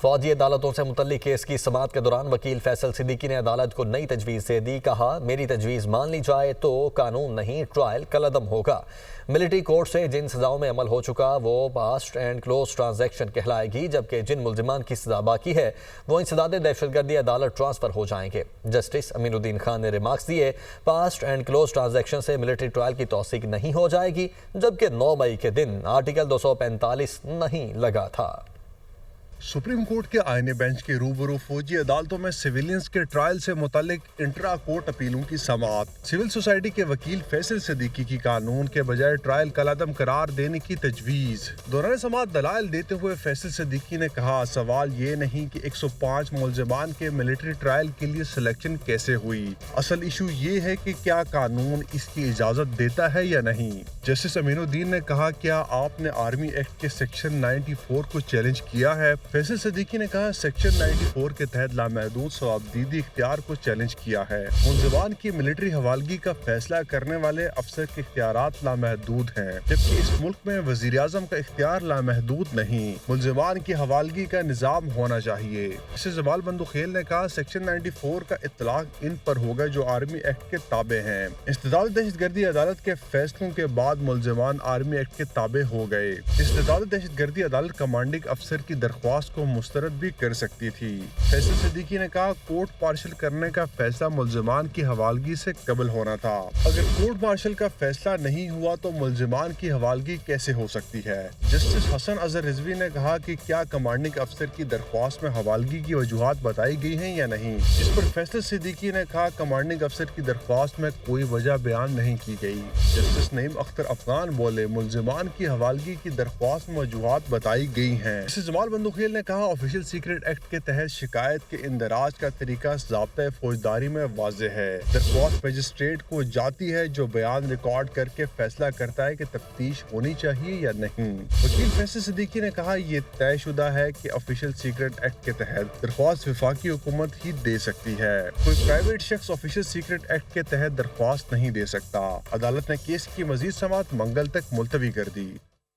فوجی عدالتوں سے متعلق کیس کی سماعت کے دوران وکیل فیصل صدیقی نے عدالت کو نئی تجویز دے دی۔ کہا، میری تجویز مان لی جائے تو قانون نہیں، ٹرائل کالعدم ہوگا۔ ملٹری کورٹ سے جن سزاؤں میں عمل ہو چکا وہ پاسٹ اینڈ کلوز ٹرانزیکشن کہلائے گی، جبکہ جن ملزمان کی سزا باقی ہے وہ انسداد دہشت گردی عدالت ٹرانسفر ہو جائیں گے۔ جسٹس امین الدین خان نے ریمارکس دیے، پاسٹ اینڈ کلوز ٹرانزیکشن سے ملٹری ٹرائل کی توثیق نہیں ہو جائے گی، جبکہ 9 مئی کے دن آرٹیکل 245 نہیں لگا تھا۔ سپریم کورٹ کے آئینے بینچ کے روبرو فوجی عدالتوں میں سویلینز کے ٹرائل سے متعلق انٹرا کورٹ اپیلوں کی سماعت۔ سول سوسائٹی کے وکیل فیصل صدیقی کی قانون کے بجائے ٹرائل کالعدم قرار دینے کی تجویز۔ دوران سماعت دلائل دیتے ہوئے فیصل صدیقی نے کہا، سوال یہ نہیں کہ 105 ملزمان کے ملٹری ٹرائل کے لیے سلیکشن کیسے ہوئی، اصل ایشو یہ ہے کہ کیا قانون اس کی اجازت دیتا ہے یا نہیں۔ جسٹس امین الدین نے کہا، کیا آپ نے آرمی ایکٹ کے سیکشن 94 کو چیلنج کیا ہے؟ فیصل صدیقی نے کہا، سیکشن 94 کے تحت لامحدود ثوابدیدی اختیار کو چیلنج کیا ہے۔ ملزمان کی ملٹری حوالگی کا فیصلہ کرنے والے افسر کے اختیارات لامحدود ہیں، جبکہ اس ملک میں وزیر اعظم کا اختیار لامحدود نہیں۔ ملزمان کی حوالگی کا نظام ہونا چاہیے۔ جسٹس جمال بندوخیل نے کہا، سیکشن 94 کا اطلاق ان پر ہوگا جو آرمی ایکٹ کے تابع ہیں۔ انسداد دہشت گردی عدالت کے فیصلوں کے بعد ملزمان آرمی ایکٹ کے تابع ہو گئے۔ انسداد دہشت گردی عدالت کمانڈنگ افسر کی درخواست کو مسترد بھی کر سکتی تھی۔ فیصل صدیقی نے کہا، کورٹ مارشل کرنے کا فیصلہ ملزمان کی حوالگی سے قبل ہونا تھا۔ اگر کورٹ مارشل کا فیصلہ نہیں ہوا تو ملزمان کی حوالگی کیسے ہو سکتی ہے؟ جسٹس حسن اظہر رضوی نے کہا کہ کیا کمانڈنگ افسر کی درخواست میں حوالگی کی وجوہات بتائی گئی ہیں یا نہیں، اس پر فیصل صدیقی نے کہا، کمانڈنگ افسر کی درخواست میں کوئی وجہ بیان نہیں کی گئی۔ جسٹس نعیم اختر افغان بولے، ملزمان کی حوالگی کی درخواست میں وجوہات بتائی گئی ہیں۔ جسٹس جمال بندوخیل نے کہا، آفیشل سیکرٹ ایکٹ کے تحت شکایت کے اندراج کا طریقہ ضابطۂ فوجداری میں واضح ہے۔ درخواست مجسٹریٹ کو جاتی ہے جو بیان ریکارڈ کر کے فیصلہ کرتا ہے کہ تفتیش ہونی چاہیے یا نہیں۔ وکیل فیصل صدیقی نے کہا، یہ طے شدہ ہے کہ آفیشل سیکرٹ ایکٹ کے تحت درخواست وفاقی حکومت ہی دے سکتی ہے، کوئی پرائیویٹ شخص آفیشل سیکرٹ ایکٹ کے تحت درخواست نہیں دے سکتا۔ عدالت نے کیس کی مزید سماعت منگل تک ملتوی کر دی۔